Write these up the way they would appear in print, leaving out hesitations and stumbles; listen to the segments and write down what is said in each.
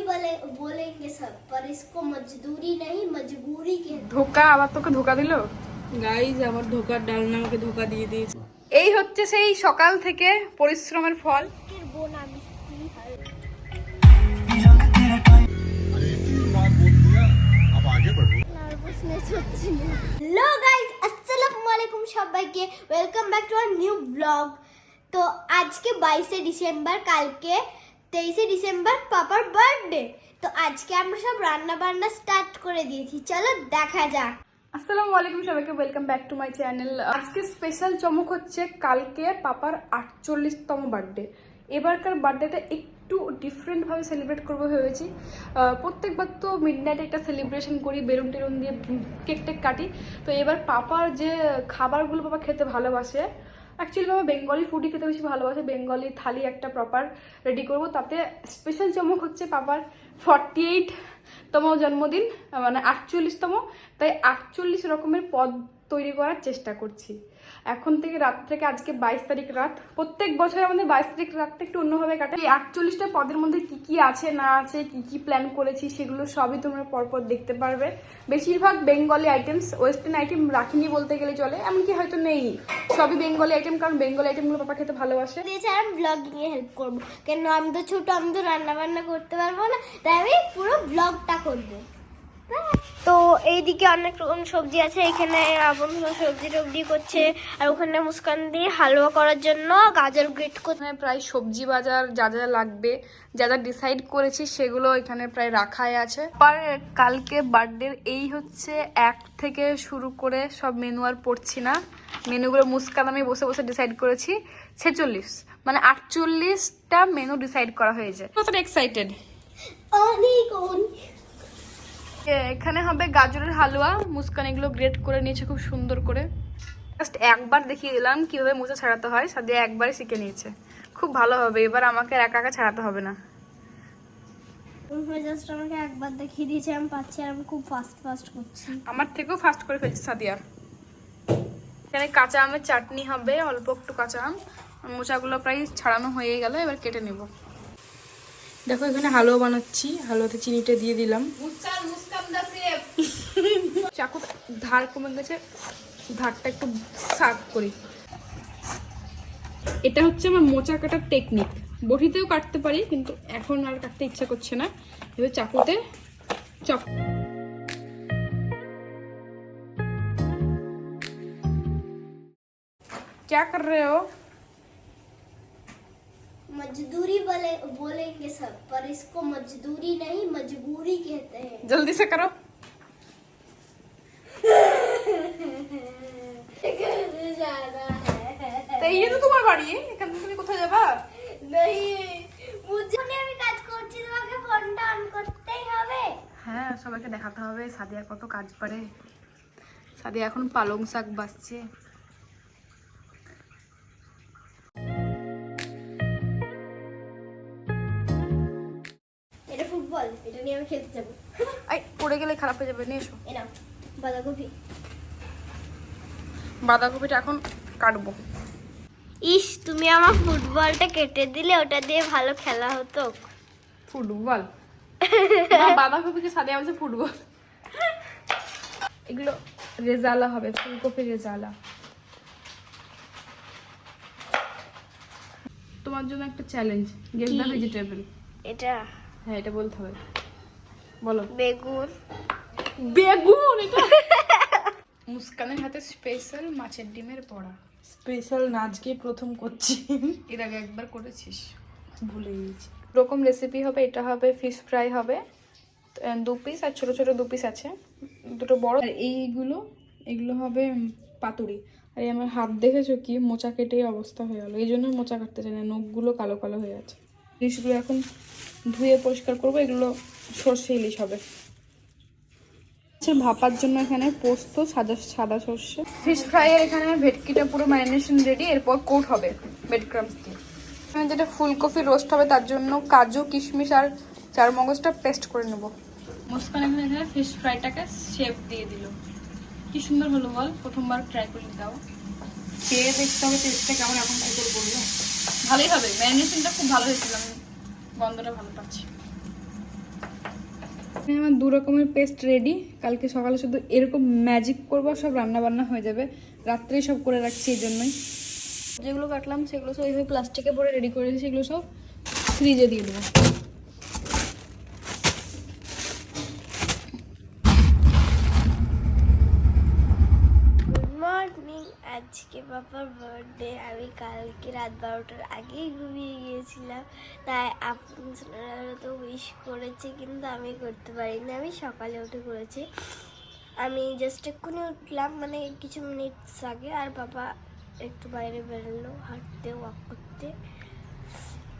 बोलेंगे सब, पर इसको मजदूरी नहीं मजबूरी कहते हैं। ধোকা আবার তোকে ধোকা দিল গাইজ আমার ধোকার ডালনা আমাকে ধোকা দিয়ে দিয়েছে। এই হচ্ছে সেই সকাল থেকে পরিশ্রমের ফল। হ্যালো গাইস, আসসালামু আলাইকুম সবাইকে, welcome back to our new blog. তো আজকে 22শে ডিসেম্বর, কালকে 23শে ডিসেম্বর পাপার বার্থডে। তো আজকে আমরা সব রান্না বান্না স্টার্ট করে দিয়েছি, চলো দেখা যাক। আসসালামু আলাইকুম সবাইকে, welcome back to my channel. আজকে স্পেশাল চমক হচ্ছে, কালকে পাপার 48তম বার্থডে। এবারকার বার্থডেটা একটু ডিফারেন্টভাবে সেলিব্রেট করবো ভেবেছি। প্রত্যেকবার তো মিডনাইটে একটা সেলিব্রেশন করি, বেলুন টেলুন দিয়ে কেক টেক কাটি। তো এবার পাপার যে খাবারগুলো পাপা খেতে ভালোবাসে, অ্যাকচুয়ালি বাবা বেঙ্গলি ফুডই খেতে বেশি ভালোবাসে, বেঙ্গলি থালি একটা প্রপার রেডি করব। তাতে স্পেশাল চমক হচ্ছে পাপার 48তম জন্মদিন, মানে 48তম। তাই 48 রকমের পদ তৈরি করার চেষ্টা করছি এখন থেকে। রাত থেকে আজকে 22 তারিখ রাত, প্রত্যেক বছর আমাদের 22 তারিখ রাতটা একটু অন্যভাবে কাটে। এই 48টা পদের মধ্যে কি কি আছে না আছে, কি কি প্ল্যান করেছি, সেগুলো সবই তোমরা পরপর দেখতে পারবে। বেশিরভাগ বেঙ্গলি আইটেমস, ওয়েস্টার্ন আইটেম রাখিনি বলতে গেলে চলে, এমনকি হয়তো নেই, সবই বেঙ্গলি আইটেম, কারণ বেঙ্গলি আইটেমগুলো পাপা খেতে ভালোবাসে। আমি ব্লগিং এ হেল্প করবো, কেন আমি তো ছোট, আমি তো রান্না বান্না করতে পারবো না, তাই আমি পুরো ব্লগটা করবো। তো এইদিকে অনেক রকম সবজি আছে, এখানে সবজি টবজি করছে, আর ওখানে মুস্কান দিয়ে হালুয়া করার জন্য গাজর গ্রেট করছে। প্রায় সবজি বাজার যা যা লাগবে, যা যা ডিসাইড করেছি সেগুলো এখানে প্রায় রাখাই আছে। কালকে বার্থডে এই হচ্ছে 1 থেকে শুরু করে সব মেনু আর পড়ছি না, মেনুগুলো মুস্কান আমি বসে বসে ডিসাইড করেছি। 46 মানে 48টা মেনু ডিসাইড করা হয়েছে। কতটা এক্সাইটেড! এখানে হবে গাজরের হালুয়া, মুস্কান এগুলো গ্রেট করে নিয়েছে খুব সুন্দর করে। জাস্ট একবার দেখিয়ে দিলাম কিভাবে মোচা ছাড়াতে হয়, সাদিয়া একবারই শিখে নিয়েছে, খুব ভালো হবে। এবার আমাকে একা একা ছাড়াতে হবে না। জাস্ট আমাকে একবার দেখিয়ে দিয়েছে, আমি পাচ্ছি, আর আমি খুব ফাস্ট করছি। আমার থেকেও ফাস্ট করে ফেলছে সাদিয়া। এখানে কাঁচা আমের চাটনি হবে, অল্প একটু কাঁচা আম। মোচাগুলো প্রায় ছাড়ানো হয়ে গেল, এবার কেটে নেব। দেখো এখানে হালুয়া বানাচ্ছি, হালুয়াতে চিনিটা দিয়ে দিলাম। চাকু ধার কমে গেছে, ধারটা একটু সার্ভ করি। এটা হচ্ছে আমার মোচা কাটার টেকনিক। বটিতেও কাটতে পারি, কিন্তু এখন আর কাটতে ইচ্ছা করছে না, এবার চাকুতে চপ। क्या कर रहे हो? मजदूरी बोलेंगे सब, पर इसको मजदूरी नहीं मजबूरी कहते हैं। जल्दी से करो। এই তো তোমার বাড়ি, এখান থেকে তুমি কোথায় যাবা? আমি কাজ করছি, তোমাকে ফোনটা অন করতেই হবে। হ্যাঁ, সবাইকে দেখাতে হবে সাদিয়া কত কাজ পারে। সাদিয়া এখন পালং শাক বাছছে। এটা ফুটবল, এটা নিয়ে আমি খেলতে যাবো। আই পড়ে গেলে খারাপ হয়ে যাবে, নিয়ে এসো। এই নাও বাঁধাকপি। বাঁধাকপিটা এখন কাটবো। ইস, তুমি আমার ফুটবলটা কেটে দিলে, ওটা দিয়ে ভালো খেলা হতো। ফুটবল? বাঁধাকপিকে সাদিয়া বলছে ফুটবল। এগুলো রেজালা হবে, ফুলকপি রেজালা। তোমার জন্য একটা চ্যালেঞ্জ, গেস দ্য ভেজিটেবল। এটা? হ্যাঁ, এটা বলতে হবে, বলো। বেগুন। বেগুন? এটা মুস্কানের হাতে স্পেশাল মাছের ডিমের বড়া। স্পেশাল না, আজকে প্রথম করছি। এর আগে একবার করেছিস, ভুলে গেছি। এরকম রেসিপি হবে। এটা হবে ফিশ ফ্রাই হবে 2 পিস, আর ছোট ছোট 2 পিস আছে, দুটো বড়। আর এগুলো হবে পাতুরি। আর এই আমার হাত দেখেছো কি মোচা কেটে অবস্থা হয়ে গেল, এই জন্য মোচা কাটতে চাই না, নখগুলো কালো কালো হয়ে আছে। ইলিশগুলো এখন ধুয়ে পরিষ্কার করবো। এগুলো সর্ষে ইলিশ হবে। ভাপার জন্য এখানে পোস্ত, সাদা সর্ষে। ফিশ ফ্রাইয়ের এখানে ভেটকিটা পুরো ম্যারিনেশন রেডি, এরপর কোট হবে ব্রেড ক্রাম্বস দিয়ে। এখানে যেটা ফুলকপি রোস্ট হবে, তার জন্য কাজু, কিশমিশ আর চারমগজটা পেস্ট করে নেব। মুস্কান এখানে ফিশ ফ্রাইটাকে শেপ দিয়ে দিল। কি সুন্দর হলো বল, প্রথমবার ট্রাই করে দাও, খেয়ে দেখতে হবে টেস্টটা কেমন। এখন ট্রাই করে বলবো, ভালোই হবে। ম্যারিনেশনটা খুব ভালো হয়েছিল, আমি গন্ধটা ভালো পাচ্ছি। আমার 2 রকমের পেস্ট রেডি। কালকে সকালে শুধু এরকম ম্যাজিক করবো, সব রান্না বান্না হয়ে যাবে। রাত্রেই সব করে রাখছি, এই জন্যই। যেগুলো কাটলাম সেগুলো সব এইভাবে প্লাস্টিকে ভরে রেডি করে রেখেছি, সেগুলো সব ফ্রিজে দিয়ে দেবো। Good morning. আজকে বাবার বার্থডে। আমি কালকে রাত 12টার আগেই ঘুমিয়ে গিয়েছিলাম, তাই আপনারা তো উইশ করেছে কিন্তু আমি করতে পারিনি। আমি সকালে উঠে করেছি। আমি জাস্ট এক্ষুনি উঠলাম, মানে কিছু মিনিটস আগে, আর বাবা একটু বাইরে বেরোলো হাঁটতে, ওয়াক করতে।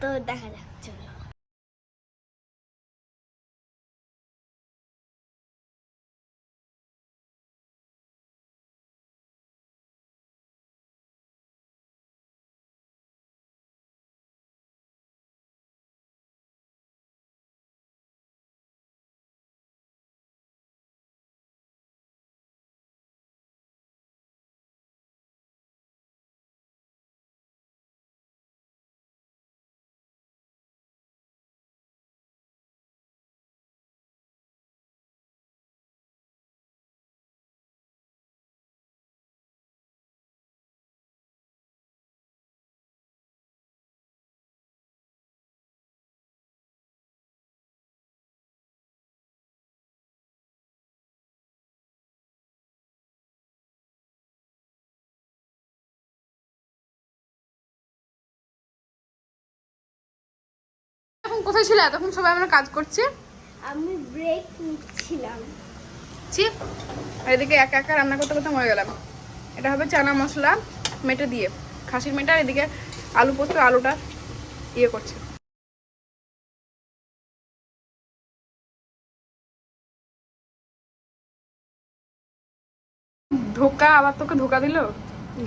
তো দেখা যাক, চলো। এখন কোথায় ছিল? তখন সবাই আমরা কাজ করছি, আমি ব্রেক নিচ্ছিলাম। আর এদিকে একা একা রান্না করতে করতে মরে গেলাম। এটা হবে চানা মশলা মেটে দিয়ে, খাসির মেটে। আর এদিকে আলু পোস্ত, আলুটা ইয়ে করছে। ধোকা, আবার তোকে ধোকা দিল।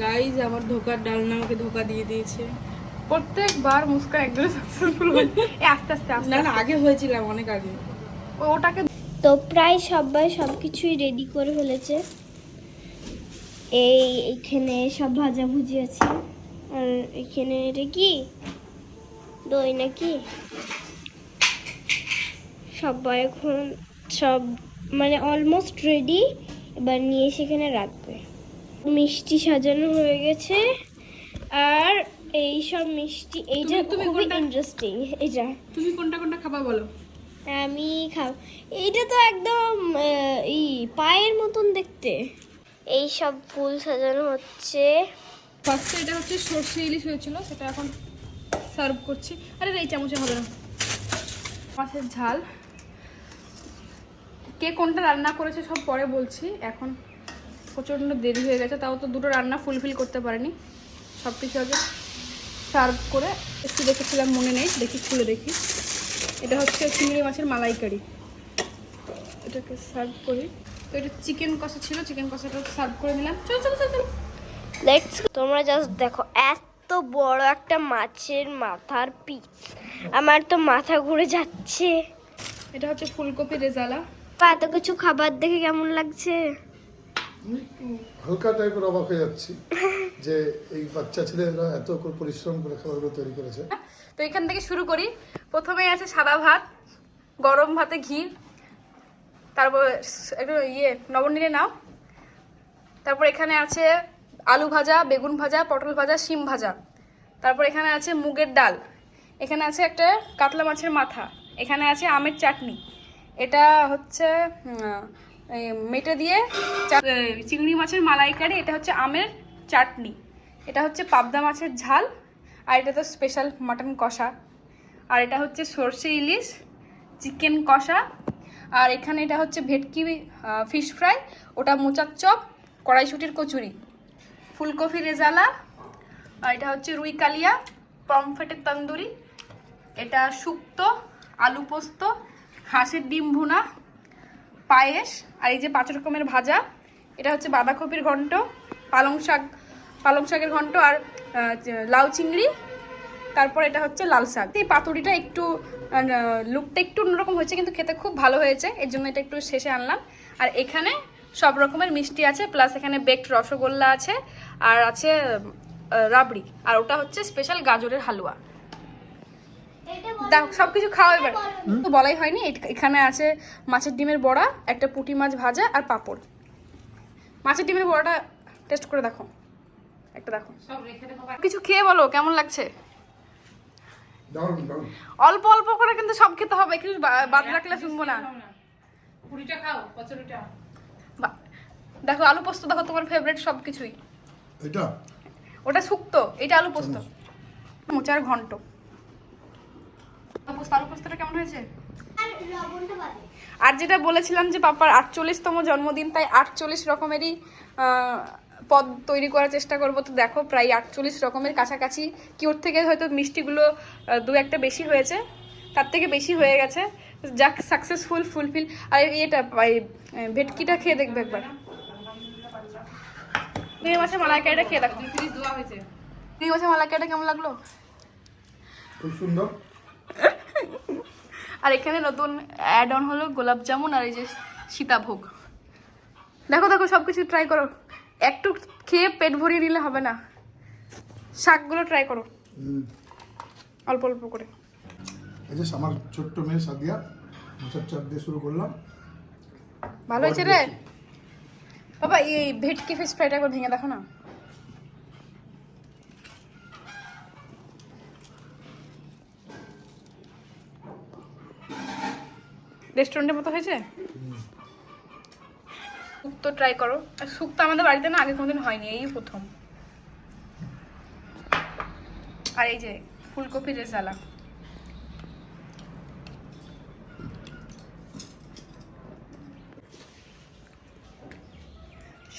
গাইজ আমার ধোকার ডালনা আমাকে ধোকা দিয়ে দিয়েছে। প্রত্যেকবার মুস্কান একদম সাকসেসফুল হয়। আস্তে আস্তে আস্তে না না, আগে হয়েছিলাম অনেক আগে। ওটাকে তো প্রায় সবাই সব কিছুই রেডি করে ফেলেছে। এইখানে সব ভাজাভুজি আছে, আর এখানে এটা কি দই নাকি, সবাই এখন সব মানে অলমোস্ট রেডি। এবার নিয়ে সেখানে রাখবে। মিষ্টি সাজানো হয়ে গেছে, আর এই সব মিষ্টি, এইটা তুমি খুবই কোনটা? ইন্টারেস্টিং। এটা তুমি কোনটা কোনটা খাবা বলো? আমি খাব। এইটা তো একদম এই পায়ের মতন দেখতে। এই সব ফুল সাজানো হচ্ছে। ফার্স্টে এটা হচ্ছে সর্ষে ইলিশ হয়েছিল, সেটা এখন সার্ভ করছি। আরে এই চামচে হবে না। মাছের ঝাল। কে কোনটা রান্না করেছে সব পরে বলছি, এখন প্রচণ্ড দেরি হয়ে গেছে। তাও তো দুটো রান্না ফুলফিল করতে পারিনি। সব কিছু আগে সার্ভ করে একটু দেখেছিলাম, মনে নেই, দেখি খুলে দেখি। এটা হচ্ছে চিংড়ি মাছের মালাইকারি, এটাকে সার্ভ করি। তো এটা চিকেন কষা ছিল, চিকেন কষাটা সার্ভ করে দিলাম। চলো চলো চলো চলো। লেটস, তোমরা জাস্ট দেখো এত বড় একটা মাছের মাথার পিস, আমার তো মাথা ঘুরে যাচ্ছে। এটা হচ্ছে ফুলকপি রেজালা। এত কিছু খাবার দেখে কেমন লাগছে? হালকা টাইপের অবাক হয়ে যাচ্ছি যে এই বাচ্চা ছেলেরা এত করে পরিশ্রম করে খাবারগুলো তৈরি করেছে। তো এখান থেকে শুরু করি। প্রথমে আছে সাদা ভাত, গরম ভাতে ঘি, তারপর একটু লবণ নিয়ে নাও। তারপর এখানে আছে আলু ভাজা, বেগুন ভাজা, পটল ভাজা, শিম ভাজা। তারপর এখানে আছে মুগের ডাল, এখানে আছে একটা কাতলা মাছের মাথা, এখানে আছে আমের চাটনি, এটা হচ্ছে মেটে দিয়ে চিংড়ি মাছের মালাইকারি, এটা হচ্ছে আমের চাটনি, এটা হচ্ছে পাবদা মাছের ঝাল, আর এটা তো স্পেশাল মাটন কষা, আর এটা হচ্ছে সর্ষে ইলিশ চিকেন কষা, আর এখানে এটা হচ্ছে ভেটকি ফিশ ফ্রাই, ওটা মোচার চপ, কড়াইশুটির কচুরি, ফুলকপি রেজালা, আর এটা হচ্ছে রুই কালিয়া, পমফ্রেটের তন্দুরি, এটা শুক্তো, আলু পোস্ত, হাঁসের ডিম ভুনা, পায়েস, আর এই যে 5 রকমের ভাজা, এটা হচ্ছে বাঁধাকপির ঘন্ট, পালং শাকের ঘন্ট, আর লাউ চিংড়ি, তারপর এটা হচ্ছে লাল শাক। এই পাতুরিটা একটু লুকটা একটু অন্যরকম হয়েছে, কিন্তু খেতে খুব ভালো হয়েছে, এর জন্য এটা একটু শেষে আনলাম। আর এখানে সব রকমের মিষ্টি আছে, প্লাস এখানে বেকড রসগোল্লা আছে, আর আছে রাবড়ি, আর ওটা হচ্ছে স্পেশাল গাজরের হালুয়া। দাও সবকিছু খাও এবার। তো বলাই হয়নি, এখানে আছে মাছের ডিমের বড়া, একটা পুঁটি মাছ ভাজা আর পাঁপড়। মাছের ডিমের বড়াটা টেস্ট করে দেখো, একটা দেখো। কিছু খেয়ে বলো কেমন লাগছে। দারুণ দারুণ। অল্প অল্প করে কিন্তু সব খেতে হবে, একটু বাদ রাখলে শুনবো না। পুরিটা খাও, কচুরিটা। দেখো আলু পোস্ত, দেখো তোমার ফেভারিট সবকিছুই। এটা ওটা শুক্তো, এটা আলু পোস্ত। মোচার ঘন্ট। আলু পোস্তটা কেমন হয়েছে? আর যেটা বলেছিলাম যে পাপার 48তম জন্মদিন, তাই 48 রকমেরই পদ তৈরি করার চেষ্টা করবো। তো দেখো প্রায় 48 রকমের কাছাকাছি, কি ওর থেকে হয়তো মিষ্টিগুলো দু একটা বেশি হয়েছে, তার থেকে বেশি হয়ে গেছে। যাক, সাকসেসফুল, ফুলফিল। আর এটা ভেটকিটা খেয়ে দেখবে একবার। দুই মাসে মালাইকারিটা খেয়ে দেখো। 2 পিস দেওয়া হয়েছে। দুই মাসে মালাইকারিটা কেমন লাগলো? খুব সুন্দর। আর এখানে নতুন অ্যাড অন হলো গোলাপ জামুন আর এই যে সীতাভোগ। দেখো দেখো সবকিছু ট্রাই করো, একটু খেয়ে পেট ভরিয়ে নিলে হবে না। শাকগুলো ট্রাই করো অল্প অল্প করে। এই যে আমার ছোট্ট মেয়ে সাদিয়া মোচার চাপ দিয়ে শুরু করলাম। ভালো হয়েছে রে বাবা। এই ভেটকি ফিশ ফ্রাইটা একবার ভেঙে দেখো না। রেস্টুরেন্টের মতো হয়েছে। শুক্তো ট্রাই করো। আর শুক্তো আমাদের বাড়িতে না আগে কোনোদিন হয়নি, এই প্রথম। আর এই যে ফুলকপি রেজালা।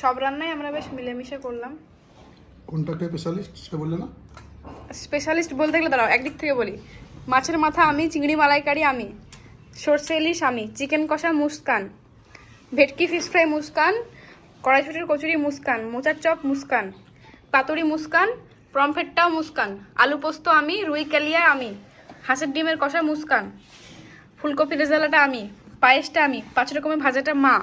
সব রান্নাই আমরা বেশ মিলেমিশে করলাম। কোনটাকে স্পেশালিস্ট সেটা বললে না? স্পেশালিস্ট বলতে গেলে দাঁড়াও, একদিক থেকে বলি। মাছের মাথা আমি, চিংড়ি মালাইকারি আমি, সর্ষে ইলিশ আমি, চিকেন কষা মুস্কান, ভেটকি ফিশ ফ্রাই মুস্কান, কড়াইশুটির কচুরি মুস্কান, মোচার চপ মুস্কান, পাতুরি মুস্কান, পমফ্রেটটাও মুস্কান, আলু পোস্ত আমি, রুই কালিয়া আমি, হাঁসের ডিমের কষা মুস্কান, ফুলকপি রেজালাটা আমি, পায়েসটা আমি, 5 রকমের ভাজাটা মা,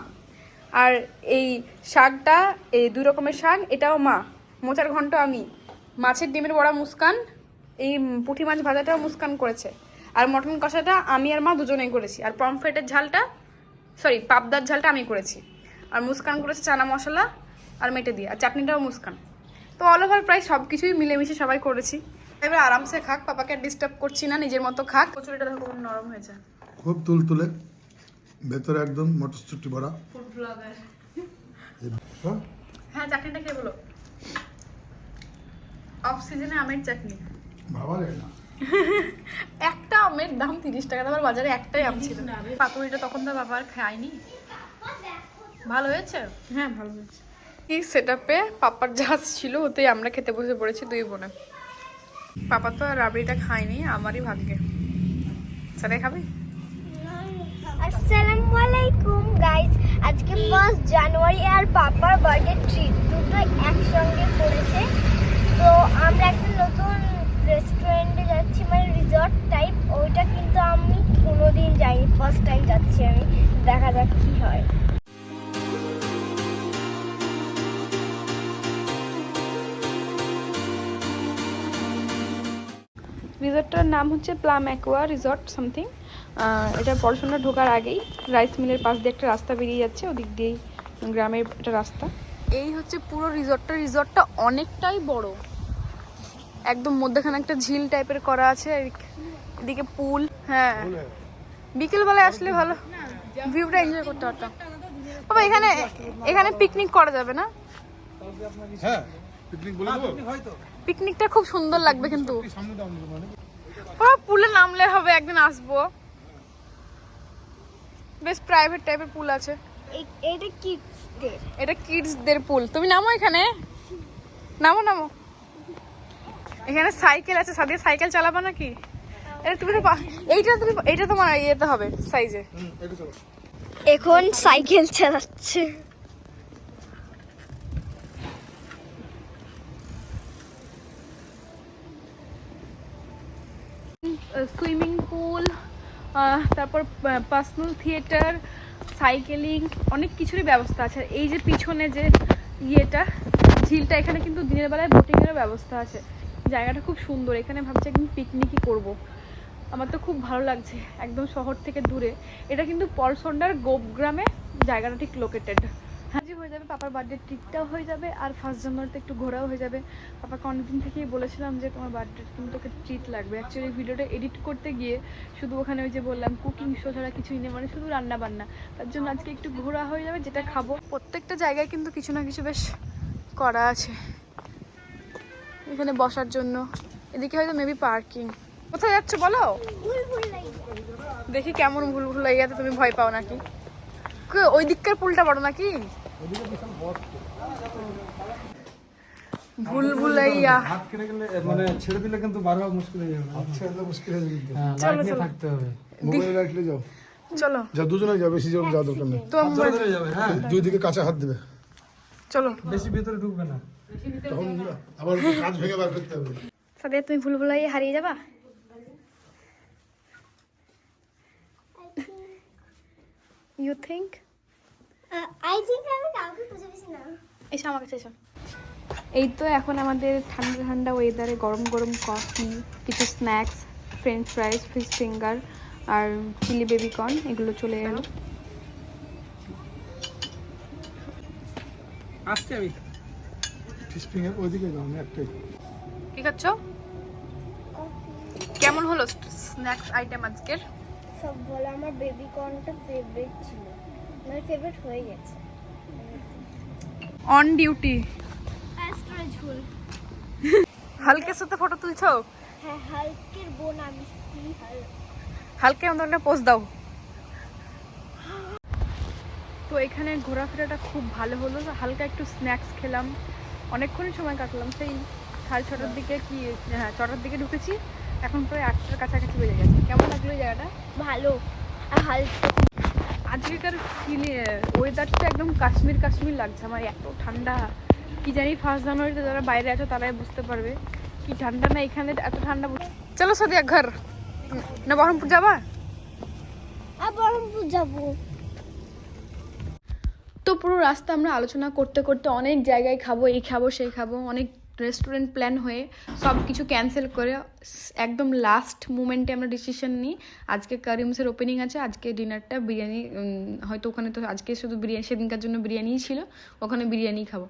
আর এই শাকটা, এই 2 রকমের শাক এটাও মা, মোচার ঘন্ট আমি, মাছের ডিমের বড়া মুস্কান, এই পুঁটি মাছ ভাজাটাও মুস্কান করেছে, আর মটন কষাটা আমি আর মা দুজনেই করেছি, আর পমফ্রেটের ঝালটা, সরি পাবদার ঝালটা আমি করেছি, আর মুস্কান করেছে চানা মশলা আর মেটে দিয়ে, আর চাটনিটাও মুস্কান। তো অল ওভার প্রায় সব কিছুই মিলেমিশে সবাই করেছি। এবার আরামসে খাক, পাপাকে ডিস্টার্ব করছি না, নিজের মতো খাক। কচুরিটা দেখো খুব নরম হয়েছে, খুব তুলতুলে, ভেতরে একদম মটরশুঁটি ভরা। হ্যাঁ হ্যাঁ চাটনিটা খেয়ে বলো। অফ সিজনে আমের চাটনি। ভাবা যায় না। একটা আমের দাম 30 টাকা, আমার বাজারে একটাই আম ছিল। পাতুরিটা তখন তো বাবা আর খায়নি। ভালো হয়েছে? হ্যাঁ ভালো হয়েছে। এই সেটআপে পাপার জাহাজ ছিল, ওতেই আমরা খেতে বসে পড়েছি 2 বোনে। পাপা তো আর রাবড়িটা খায়নি, আমারই ভাগ্যে। সাথে খাবি? আসসালামু আলাইকুম গাইস, আজকে 1 জানুয়ারি আর পাপার বার্থডে ট্রিট দুটো একসঙ্গে পড়েছে। তো আমরা একটা নতুন রেস্টুরেন্টে যাচ্ছি, মানে রিসর্ট টাইপ। ওইটা কিন্তু আমি কোনোদিন যাইনি, ফার্স্ট টাইম যাচ্ছি আমি। দেখা যাক কি হয়। রিসর্টটার নাম হচ্ছে প্লাম অ্যাকোয়া রিসর্ট সামথিং। এটা পড়াশোনা ঢোকার আগেই রাইস মিলের পাশ দিয়ে একটা রাস্তা বেরিয়ে যাচ্ছে, ওদিক দিয়েই গ্রামের একটা রাস্তা। এই হচ্ছে পুরো রিসর্টটা অনেকটাই বড়, একদম মধ্যখানে একটা ঝিল টাইপের করা আছে, এদিকে পুল। হ্যাঁ বিকেলবেলায় আসলে ভালো ভিউটা এনজয় করতে পারতাম। বাবা এখানে পিকনিক করা যাবে না? হ্যাঁ পিকনিক বলে দেবো। পিকনিকটা খুব সুন্দর লাগবে, কিন্তু পুলে নামলে হবে, একদিন আসবো। বেশ প্রাইভেট টাইপের পুল আছে। এটা কিডসদের, এটা কিডসদের পুল। তুমি নামো, এখানে নামো নামো। এখানে সাইকেল আছে, সাদিয়া সাইকেল চালাবো নাকি? তুমি তো এইটা তোমার ইয়েতে হবে সাইজে। এখন সাইকেল চালাচ্ছে। সুইমিং পুল, তারপর পার্সোনাল থিয়েটার, সাইকেলিং, অনেক কিছুরই ব্যবস্থা আছে। এই যে পিছনে যে ইয়েটা ঝিলটা, এখানে কিন্তু দিনের বেলায় বোটিংয়েরও ব্যবস্থা আছে। জায়গাটা খুব সুন্দর, এখানে ভাবছি একদিন পিকনিকই করবো। আমার তো খুব ভালো লাগছে, একদম শহর থেকে দূরে। এটা কিন্তু পলসন্ডার গোপগ্রামে জায়গাটা ঠিক লোকেটেড। হ্যাঁ, হয়ে যাবে, পাপার বার্থডে ট্রিটটাও হয়ে যাবে, আর 1 জানুয়ারিতে একটু ঘোরাও হয়ে যাবে। পাপাকে অনেকদিন থেকেই বলেছিলাম যে তোমার বার্থডে কিন্তু তোকে ট্রিট লাগবে। অ্যাকচুয়ালি ভিডিওটা এডিট করতে গিয়ে শুধু ওখানে ওই যে বললাম কুকিং শো ছাড়া কিছুই নেই, মানে শুধু রান্না বান্না। তার জন্য আজকে একটু ঘোরা হয়ে যাবে, যেটা খাবো। প্রত্যেকটা জায়গায় কিন্তু কিছু না কিছু বেশ করা আছে এখানে বসার জন্য। এদিকে হয়তো মেবি পার্কিং। কোথায় যাচ্ছ বলো? দেখি কেমন ভুল ভুলাইয়াতে তুমি ভয় পাও নাকি? ওই দিককার পুলটা বড় নাকি? ভুল ভুলাইয়া হাত কেটে গেলে মানে ছেড়ে দিলে কিন্তু বারো মুশকিল হয়ে যাবে। আচ্ছা এটা মুশকিল হয়ে যাবে। লাইট নিয়ে থাকতে হবে। মোবাইল রাখলে যাও, চলো যা দুজনে যাও, বেশি জন যাওয়া দরকার নেই। তো চলে যাবে। হ্যাঁ, দুই দিকে কাঁচা হাত দেবে, চলো। বেশি ভিতরে ঢুকবে না। তখন আবার কাজ ভেঙে বার করতে হবে। সাদিয়া তুমি ভুল ভুলাইয়া হারিয়ে যাবা? You think? আই থিঙ্ক আমি কাউকে খুঁজে পেয়েছি না। এসো আমার কাছে এসো। এই তো এখন আমাদের ঠান্ডা ঠান্ডা ওয়েদারে গরম গরম কফি, কিছু snacks, french fries, fish finger আর চিলি বেবি কর্ন, এগুলো চলে এলো। আসছে আমি। ফিশ ফিঙ্গার ওইদিকে যাও না, একটাই। কি খাচ্ছ? কেমন হলো স্ন্যাক্স আইটেম আজকের? সব বলে আমার বেবি কর্নটা ফেভারিট ছিল, আমার ফেভারিট হয়ে গেছে। On duty. অ্যাস্ট্রা ঝোল। হালকের সাথে ফটো তুলছো? হ্যাঁ, হালকের বোন আমি। হালকে আমাদের একটা পোস্ট দাও। তো এখানে ঘোরাফেরাটা খুব ভালো হলো। হালকা একটু স্ন্যাক্স খেলাম, অনেকক্ষণই সময় কাটলাম। সেই 6:30টার দিকে হ্যাঁ 6টার দিকে ঢুকেছি, এখন প্রায় 8টার কাছাকাছি বেজে গেছে। কেমন লাগলো এই জায়গাটা? ভালো। আর হালকা আজকেকার ওয়েদারটা একদম কাশ্মীর কাশ্মীর লাগছে আমার, এত ঠান্ডা। কি জানি 1 জানুয়ারিতে যারা বাইরে আছো তারাই বুঝতে পারবে কি ঠান্ডা। না এখানে এত ঠান্ডা। চলো সাদিয়া ঘর না বহরমপুর যাবা? আর বহরমপুর যাবো। তো পুরো রাস্তা আমরা আলোচনা করতে করতে অনেক জায়গায় খাবো, এই খাবো সেই খাবো, অনেক রেস্টুরেন্ট প্ল্যান হয়ে সব কিছু ক্যান্সেল করে একদম লাস্ট মোমেন্টে আমরা ডিসিশন নিই আজকে কারিমসের ওপেনিং আছে, আজকে ডিনারটা বিরিয়ানি, হয়তো ওখানে তো আজকে শুধু বিরিয়ানি, সেদিনকার জন্য বিরিয়ানিই ছিল, ওখানে বিরিয়ানি খাবো।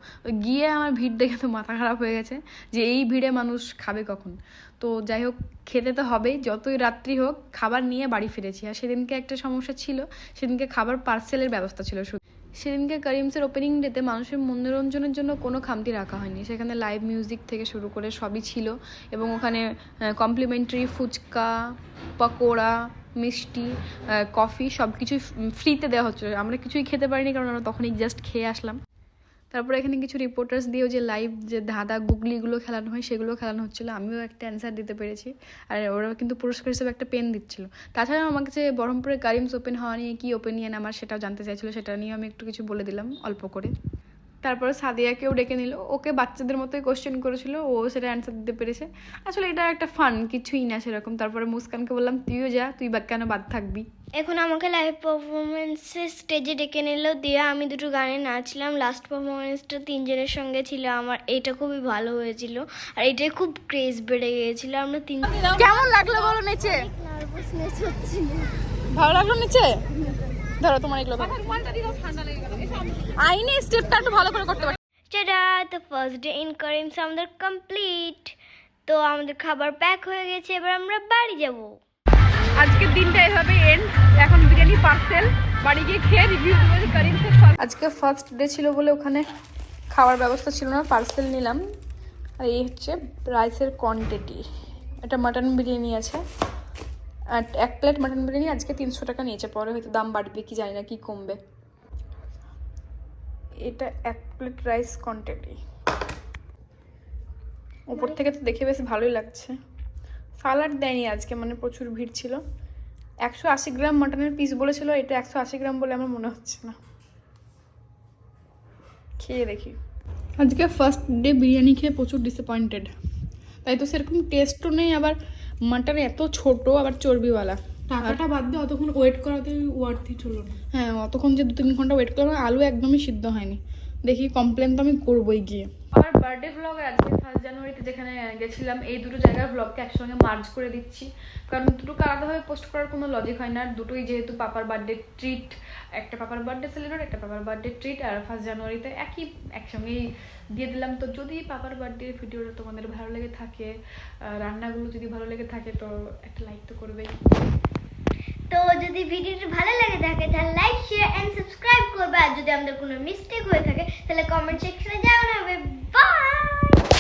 গিয়ে আমার ভিড় দেখে তো মাথা খারাপ হয়ে গেছে যে এই ভিড়ে মানুষ খাবে কখন। তো যাই হোক, খেতে তো হবেই, যতই রাত্রি হোক। খাবার নিয়ে বাড়ি ফিরেছি। আর সেদিনকে একটা সমস্যা ছিল, সেদিনকে খাবার পার্সেলের ব্যবস্থা ছিল শুধু। সেদিনকে কারিমসের ওপেনিং ডেতে মানুষের মনোরঞ্জনের জন্য কোনো খামতি রাখা হয়নি। সেখানে লাইভ মিউজিক থেকে শুরু করে সবই ছিল, এবং ওখানে কমপ্লিমেন্টারি ফুচকা, পকোড়া, মিষ্টি, কফি সব কিছুই ফ্রিতে দেওয়া হচ্ছিলো। আমরা কিছুই খেতে পারিনি, কারণ আমরা তখনই জাস্ট খেয়ে আসলাম। তারপরে এখানে কিছু রিপোর্টার্স দিয়েও যে লাইভ যে ধাঁধা গুগলিগুলো খেলানো হয় সেগুলো খেলানো হচ্ছিলো, আমিও একটা অ্যান্সার দিতে পেরেছি। আর ওরা কিন্তু পুরস্কার হিসেবে একটা পেন দিচ্ছিল। তাছাড়াও আমাকে যে বহরমপুরে কারিমস ওপেন হওয়া নিয়ে কী ওপিনিয়ন আমার সেটাও জানতে চাইছিলো, সেটা নিয়ে আমি একটু কিছু বলে দিলাম অল্প করে। তারপরে সাদিয়াকেও ডেকে নিল, ওকে বাচ্চাদের মতোই কোশ্চেন করেছিল, ও সেটা অ্যান্সার দিতে পেরেছে। আসলে এটা একটা ফান, কিছুই না সেরকম। তারপরে মুস্কানকে বললাম তুইও যা, তুই কেন বাদ থাকবি। এখন আমাকে লাইভ পারফরমেন্সে স্টেজে ডেকে নিল, দিয়ে আমি দুটো গানে নাচলাম। লাস্ট পারফরমেন্সটা 3 জনের সঙ্গে ছিল আমার, এটা খুবই ভালো হয়েছিল, আর এটাই খুব ক্রেজ বেড়ে গিয়েছিল। আমরা 3 কেমন লাগলো বলো নিচে? নার্ভাসনেস হচ্ছিল। ভালো লাগলো নিচে? ধরো তোমার এগুলো আইনি স্টেপটা একটু ভালো করে করতে পারি। টাটা, তো ফার্স্ট ডে ইন কারিমস আমাদের কমপ্লিট। তো আমাদের খাবার প্যাক হয়ে গেছে, এবার আমরা বাড়ি যাব। আজকের দিনটা এভাবে এন্ড। এখন বিরিয়ানি পার্সেল, বাড়ি গিয়ে খেয়ে রিভিউ দেবো কারিমসের। আজকে ফার্স্ট ডে ছিল বলে ওখানে খাওয়ার ব্যবস্থা ছিল না, পার্সেল নিলাম। আর এই হচ্ছে রাইসের কোয়ান্টিটি। এটা মাটন বিরিয়ানি আছে, আর 1 প্লেট মাটন বিরিয়ানি আজকে 300 টাকা নিয়েছে, পরে হয়তো দাম বাড়বে কি জানি না, কি কমবে। এটা 1 প্লেট রাইস কোয়ান্টিটি। উপর থেকে তো দেখে বেশ ভালোই লাগছে। সালাড দেয়নি আজকে, মানে প্রচুর ভিড় ছিল। 180 গ্রাম মাটনের পিস বলেছিল, এটা 180 গ্রাম বলে আমার মনে হচ্ছে না। খেয়ে দেখি। আজকে ফার্স্ট ডে বিরিয়ানি খেয়ে প্রচুর ডিসঅ্যাপয়েন্টেড। তাই তো সেরকম টেস্টও নেই, আবার মাটন এত ছোট, আবার চর্বিওয়ালা। টাকাটা বাদ দিয়ে অতক্ষণ ওয়েট করাতে ওয়ার্থ ইট হলো না। হ্যাঁ, অতক্ষণ যে 2-3 ঘন্টা ওয়েট করলাম, আলু একদমই সিদ্ধ হয়নি। দেখি কমপ্লেন তো আমি করবোই গিয়ে। আমার বার্থডে ব্লগ আজকে 1 জানুয়ারিতে যেখানে গেছিলাম এই দুটো জায়গার ব্লগকে একসঙ্গে মার্জ করে দিচ্ছি, কারণ দুটোকে আলাদাভাবে পোস্ট করার কোনো লজিক হয় না। দুটোই যেহেতু পাপার বার্থডে ট্রিট, একটা পাপার বার্থডে সেলিব্রেট, একটা পাপার বার্থডে ট্রিট, আর 1 জানুয়ারিতে একসঙ্গেই দিয়ে দিলাম। তো যদি পাপার বার্থডে ভিডিওটা তোমাদের ভালো লেগে থাকে, রান্নাগুলো যদি ভালো লেগে থাকে, তো একটা লাইক তো করবেই। তো যদি ভিডিওটি ভালো লাগে থাকে তাহলে লাইক শেয়ার এন্ড সাবস্ক্রাইব করবে, আর যদি আমাদের কোনো মিস্টেক হয়ে থাকে তাহলে কমেন্ট সেকশনে জানাবে।